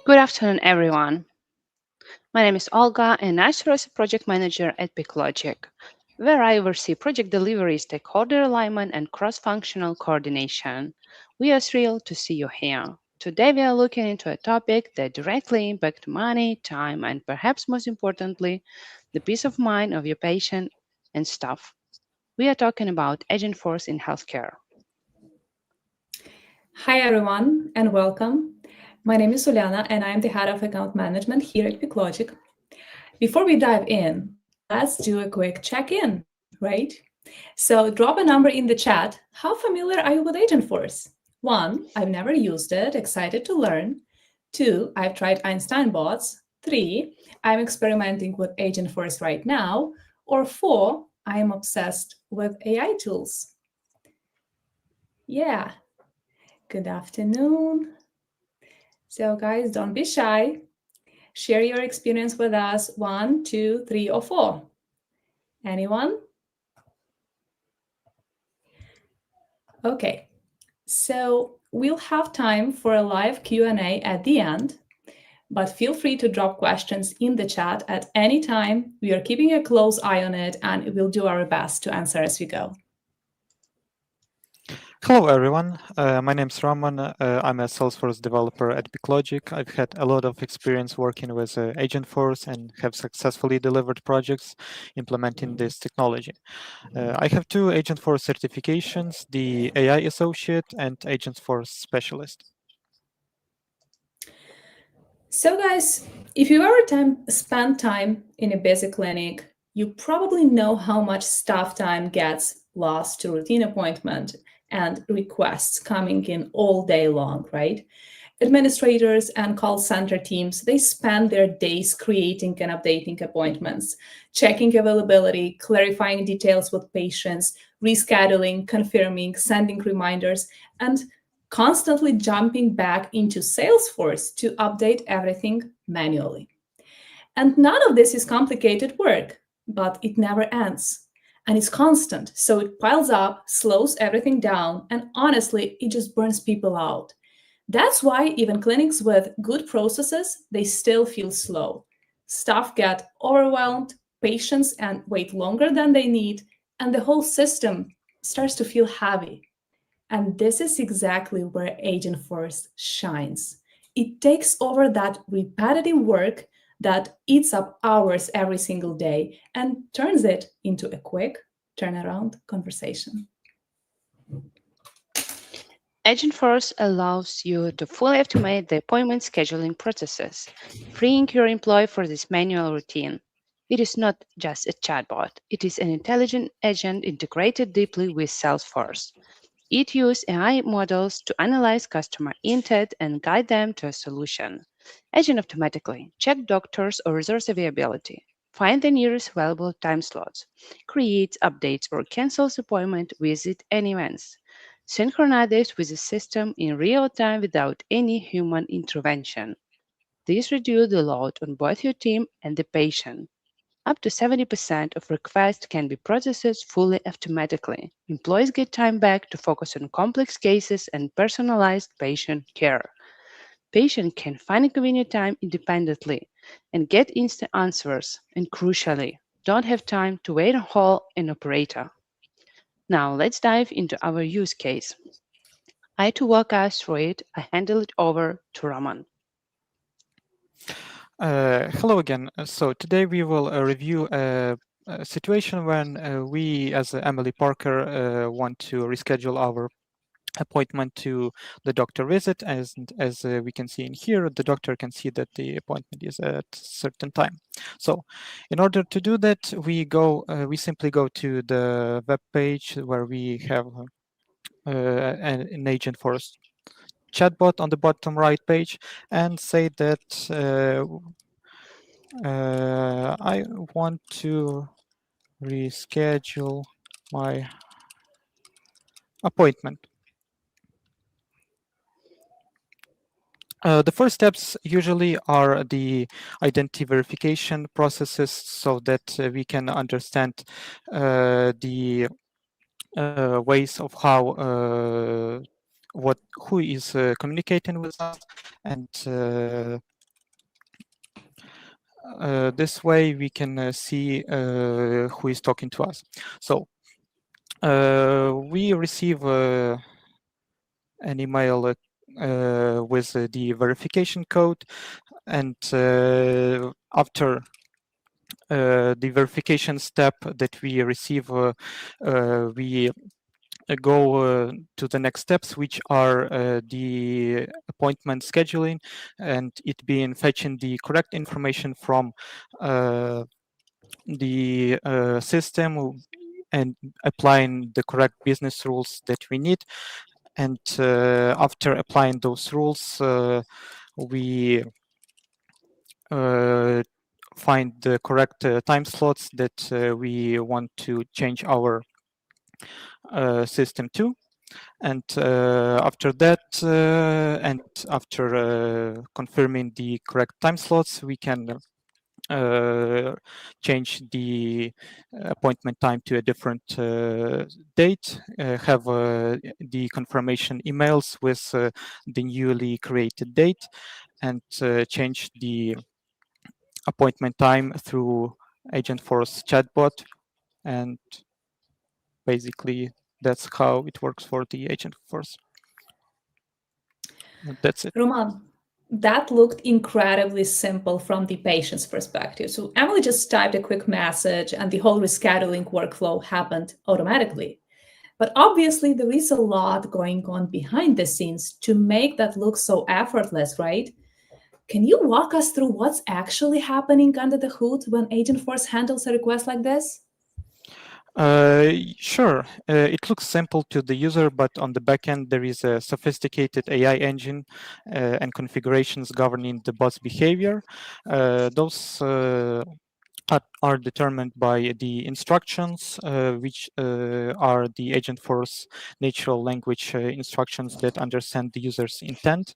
Good afternoon, everyone. My name is Olga, and I serve as a project manager at PickLogic, where I oversee project delivery, stakeholder alignment, and cross-functional coordination. We are thrilled to see you here. Today, we are looking into a topic that directly impacts money, time, and perhaps most importantly, the peace of mind of your patient and staff. We are talking about Agentforce in healthcare. Hi, everyone, and welcome. My name is Uliana, and I'm the head of account management here at PickLogic. Before we dive in, let's do a quick check-in, right? So drop a number in the chat. How familiar are you with Agentforce? 1, I've never used it, excited to learn. 2, I've tried Einstein bots. 3, I'm experimenting with Agentforce right now. Or 4, I am obsessed with AI tools. Yeah, good afternoon. So guys, don't be shy. Share your experience with us. 1, 2, 3, or 4. Anyone? Okay, so we'll have time for a live Q&A at the end, but feel free to drop questions in the chat at any time. We are keeping a close eye on it, and we'll do our best to answer as we go. Hello, everyone. My name is Roman. I'm a Salesforce developer at PickLogic. I've had a lot of experience working with Agentforce and have successfully delivered projects implementing this technology. I have 2 Agentforce certifications, the AI Associate and Agentforce Specialist. So guys, if you've ever spent time in a busy clinic, you probably know how much staff time gets lost to routine appointment and requests coming in all day long, right? Administrators and call center teams, they spend their days creating and updating appointments, checking availability, clarifying details with patients, rescheduling, confirming, sending reminders, and constantly jumping back into Salesforce to update everything manually. And none of this is complicated work, but it never ends. And it's constant, so it piles up, slows everything down, and honestly, it just burns people out. That's why even clinics with good processes, they still feel slow. Staff get overwhelmed, patients and wait longer than they need, and the whole system starts to feel heavy. And this is exactly where Agentforce shines. It takes over that repetitive work that eats up hours every single day and turns it into a quick turnaround conversation. Agentforce allows you to fully automate the appointment scheduling processes, freeing your employee for this manual routine. It is not just a chatbot, it is an intelligent agent integrated deeply with Salesforce. It uses AI models to analyze customer intent and guide them to a solution. Agent automatically check doctors or resource availability, find the nearest available time slots, creates updates or cancels appointment visit and events, synchronize with the system in real time without any human intervention. This reduces the load on both your team and the patient. Up to 70% of requests can be processed fully automatically. Employees get time back to focus on complex cases and personalized patient care. Patients can find a convenient time independently and get instant answers, and crucially, don't have time to wait on hold an operator. Now let's dive into our use case. To walk us through it, I handle it over to Raman. Hello again. So today we will review a situation when we, as Emily Parker, want to reschedule our appointment to the doctor visit. As we can see in here, the doctor can see that the appointment is at a certain time. So in order to do that, we simply go to the web page where we have an Agentforce chatbot on the bottom right page and say that I want to reschedule my appointment. The first steps usually are the identity verification processes so that we can understand the ways of how who is communicating with us, and This way we can see who is talking to us. So we receive an email with the verification code, and after the verification step that we receive, we go to the next steps, which are the appointment scheduling, and it being fetching the correct information from the system and applying the correct business rules that we need. And after applying those rules, we find the correct time slots that we want to change our system to. And after that, and after confirming the correct time slots, we can change the appointment time to a different date, have the confirmation emails with the newly created date, and change the appointment time through Agentforce chatbot. And basically, that's how it works for the Agentforce. That's it. Roman, that looked incredibly simple from the patient's perspective. So Emily just typed a quick message and the whole rescheduling workflow happened automatically. But obviously, there is a lot going on behind the scenes to make that look so effortless, right? Can you walk us through what's actually happening under the hood when Agentforce handles a request like this? Sure. It looks simple to the user, but on the backend there is a sophisticated AI engine and configurations governing the bot's behavior. Those are determined by the instructions, which are the Agentforce natural language instructions that understand the user's intent.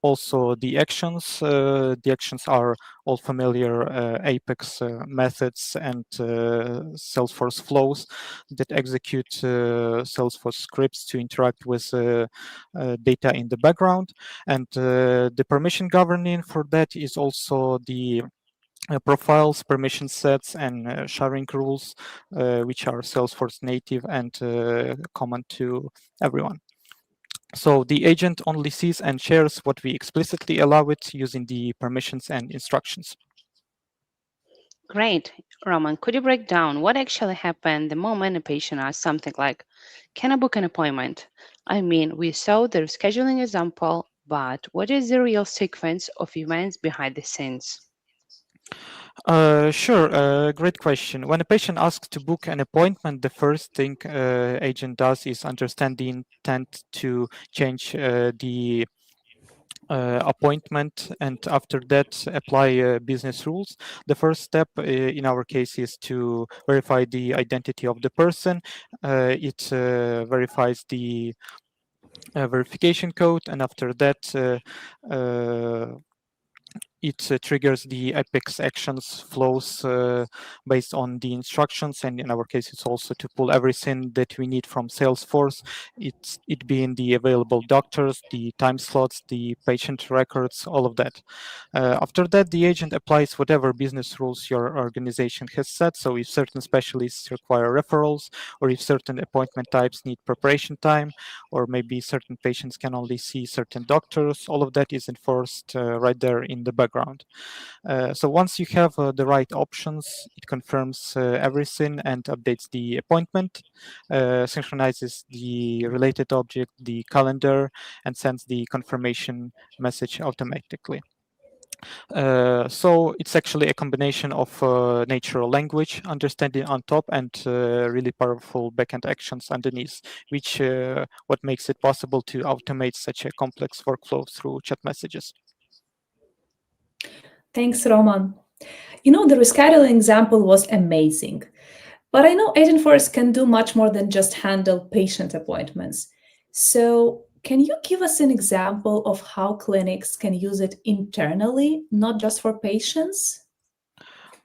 Also, the actions. The actions are all familiar Apex methods and Salesforce flows that execute Salesforce scripts to interact with data in the background. And the permission governing for that is also the profiles, permission sets, and sharing rules, which are Salesforce native and common to everyone. So the agent only sees and shares what we explicitly allow it using the permissions and instructions. Great. Roman, could you break down what actually happened the moment a patient asks something like, can I book an appointment? I mean, we saw the scheduling example, but what is the real sequence of events behind the scenes? Sure, great question. When a patient asks to book an appointment, the first thing agent does is understand the intent to change the appointment, and after that apply business rules. The first step in our case is to verify the identity of the person. It verifies the verification code, and after that it triggers the Apex actions flows based on the instructions, and in our case it's also to pull everything that we need from Salesforce, it being the available doctors, the time slots, the patient records, all of that. After that, the agent applies whatever business rules your organization has set. So if certain specialists require referrals, or if certain appointment types need preparation time, or maybe certain patients can only see certain doctors, all of that is enforced right there in the background. So once you have the right options, it confirms everything and updates the appointment, synchronizes the related object, the calendar, and sends the confirmation message automatically. So it's actually a combination of natural language understanding on top and really powerful backend actions underneath, which what makes it possible to automate such a complex workflow through chat messages. Thanks, Roman. The rescheduling example was amazing. But I know Agentforce can do much more than just handle patient appointments. So, can you give us an example of how clinics can use it internally, not just for patients?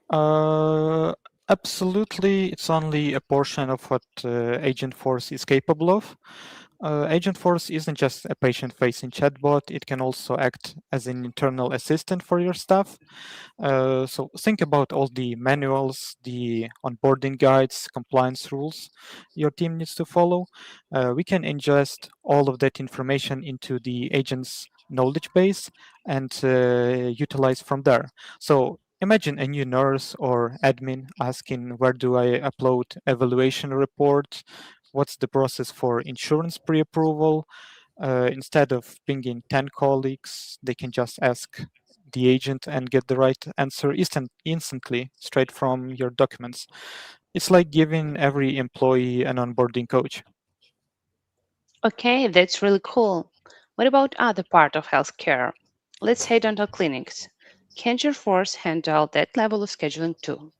Uh, Absolutely, it's only a portion of what Agentforce is capable of. Agentforce isn't just a patient-facing chatbot, it can also act as an internal assistant for your staff. So think about all the manuals, the onboarding guides, compliance rules your team needs to follow. We can ingest all of that information into the agent's knowledge base and utilize from there. So imagine a new nurse or admin asking, where do I upload evaluation report? What's the process for insurance pre-approval? Instead of pinging 10 colleagues, they can just ask the agent and get the right answer instantly, straight from your documents. It's like giving every employee an onboarding coach. Okay, that's really cool. What about other part of healthcare? Let's say dental clinics. Can your force handle that level of scheduling too?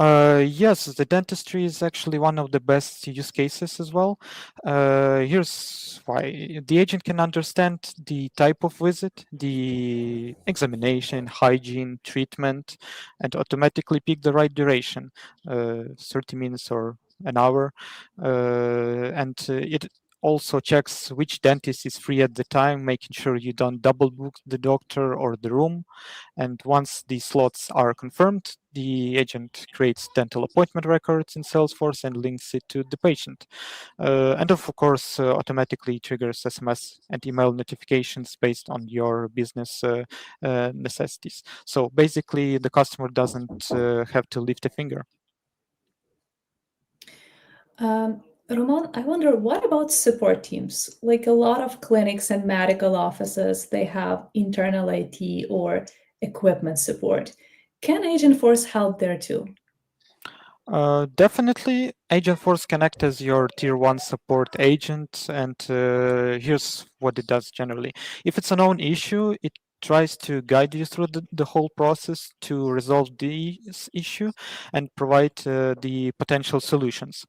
Yes, the dentistry is actually one of the best use cases as well. Here's why. The agent can understand the type of visit, the examination, hygiene, treatment, and automatically pick the right duration, 30 minutes or an hour. And it also checks which dentist is free at the time, making sure you don't double book the doctor or the room. And once these slots are confirmed, the agent creates dental appointment records in Salesforce and links it to the patient. And of course, automatically triggers SMS and email notifications based on your business necessities. So basically, the customer doesn't have to lift a finger. Roman, I wonder, what about support teams? Like a lot of clinics and medical offices, they have internal IT or equipment support. Can Agentforce help there too? Definitely, Agentforce can act as your tier one support agent, and here's what it does generally. If it's a known issue, it tries to guide you through the whole process to resolve this issue and provide the potential solutions.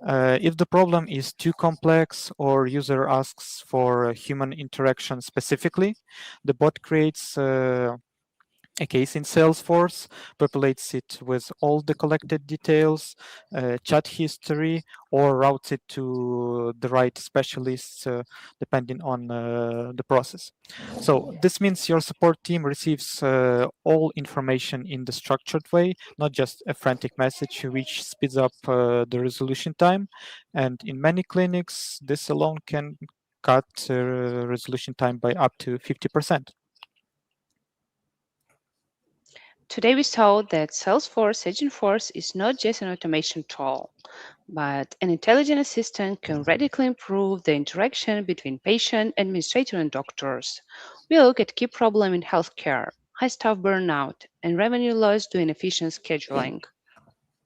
If the problem is too complex or user asks for human interaction specifically, the bot creates a case in Salesforce, populates it with all the collected details, chat history, or routes it to the right specialists depending on the process. So this means your support team receives all information in the structured way, not just a frantic message, which speeds up the resolution time. And in many clinics, this alone can cut resolution time by up to 50%. Today we saw that Salesforce Agentforce is not just an automation tool, but an intelligent assistant can radically improve the interaction between patient, administrator, and doctors. We look at key problem in healthcare, high staff burnout, and revenue loss due to inefficient scheduling.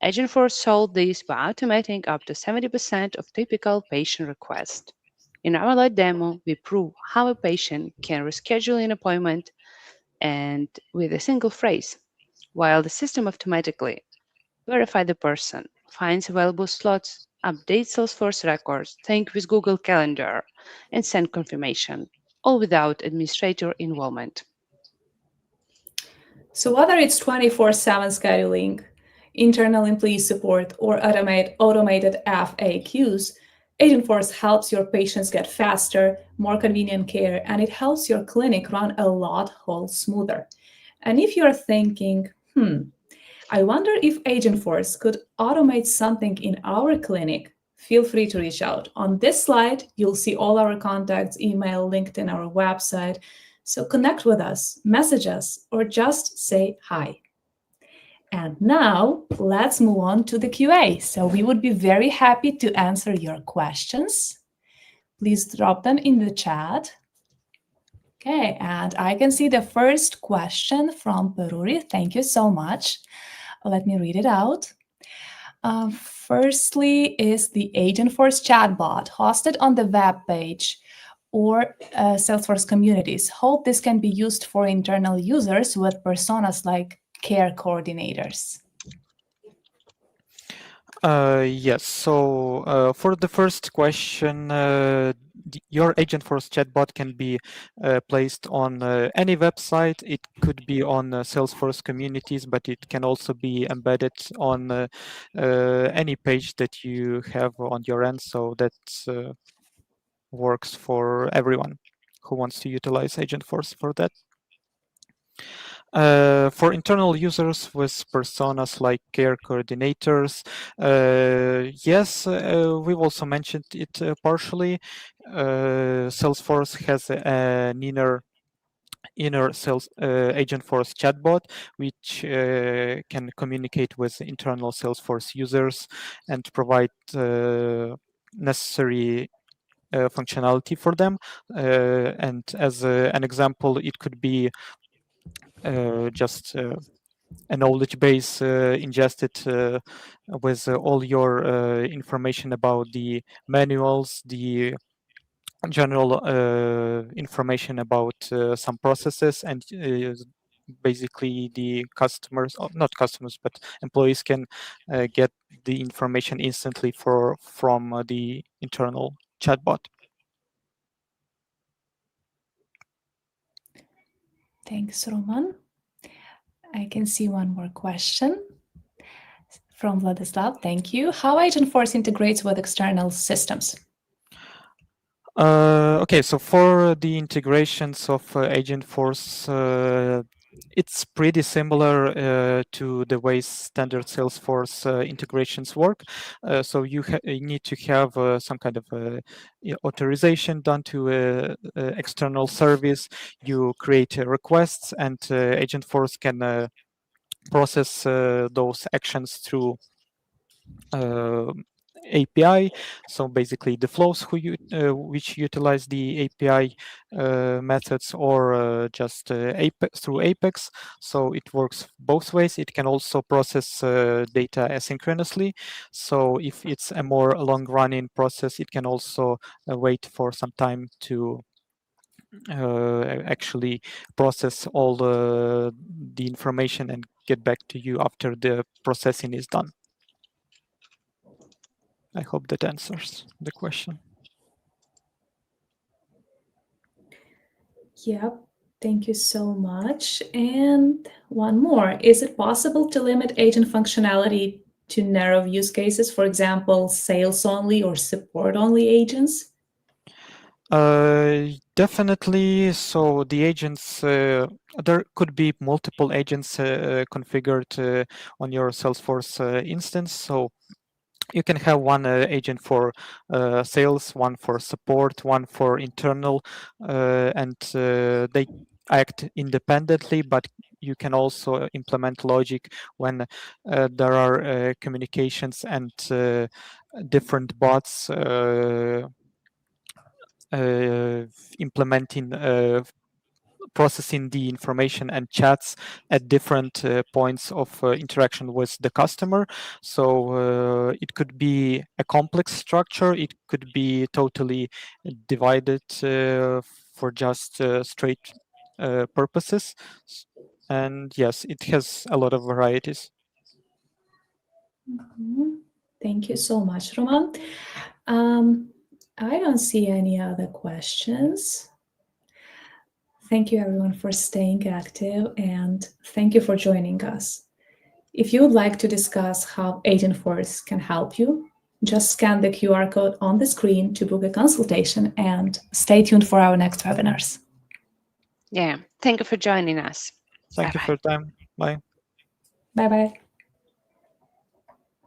Agentforce solved this by automating up to 70% of typical patient requests. In our live demo, we prove how a patient can reschedule an appointment and with a single phrase, while the system automatically verify the person, finds available slots, updates Salesforce records, sync with Google Calendar, and send confirmation, all without administrator involvement. So whether it's 24/7 scheduling, internal employee support, or automated FAQs, Agentforce helps your patients get faster, more convenient care, and it helps your clinic run a lot whole smoother. And if you're thinking, I wonder if Agentforce could automate something in our clinic, feel free to reach out. On this slide, you'll see all our contacts, email, LinkedIn, our website. So connect with us, message us, or just say hi. And now let's move on to the QA. So we would be very happy to answer your questions. Please drop them in the chat. Okay, and I can see the first question from Peruri. Thank you so much. Let me read it out. Firstly is the Agentforce chatbot hosted on the web page or Salesforce communities. Hope this can be used for internal users with personas like care coordinators. Yes. So for the first question, your Agentforce chatbot can be placed on any website. It could be on Salesforce communities, but it can also be embedded on any page that you have on your end. So that works for everyone who wants to utilize Agentforce for that. For internal users with personas like care coordinators, yes, we've also mentioned it partially. Salesforce has an inner sales Agentforce chatbot, which can communicate with internal Salesforce users and provide necessary functionality for them. And as an example, it could be just a knowledge base ingested with all your information about the manuals, the general information about some processes, and basically the customers, or not customers, but employees can get the information instantly from the internal chatbot. Thanks, Roman. I can see one more question from Vladislav. Thank you. How Agentforce integrates with external systems? Okay, so for the integrations of Agentforce, it's pretty similar to the way standard Salesforce integrations work. So you need to have some kind of authorization done to external service. You create requests, and Agentforce can process those actions through API. So basically the flows which utilize the API methods, or just through Apex. So it works both ways. It can also process data asynchronously. So if it's a more long-running process, it can also wait for some time to actually process all the information and get back to you after the processing is done. I hope that answers the question. Yep. Thank you so much. And one more. Is it possible to limit agent functionality to narrow use cases, for example, sales only or support only agents? Definitely. So the agents, there could be multiple agents configured on your Salesforce instance. So you can have one agent for sales, one for support, one for internal, and they act independently, but you can also implement logic when there are communications and different bots implementing processing the information and chats at different points of interaction with the customer. So it could be a complex structure. It could be totally divided for just straight purposes. And yes, it has a lot of varieties. Thank you so much, Roman. I don't see any other questions. Thank you, everyone, for staying active, and thank you for joining us. If you would like to discuss how Agentforce can help you, just scan the QR code on the screen to book a consultation, and stay tuned for our next webinars. Yeah. Thank you for joining us. Thank you for your time. Bye. Bye-bye.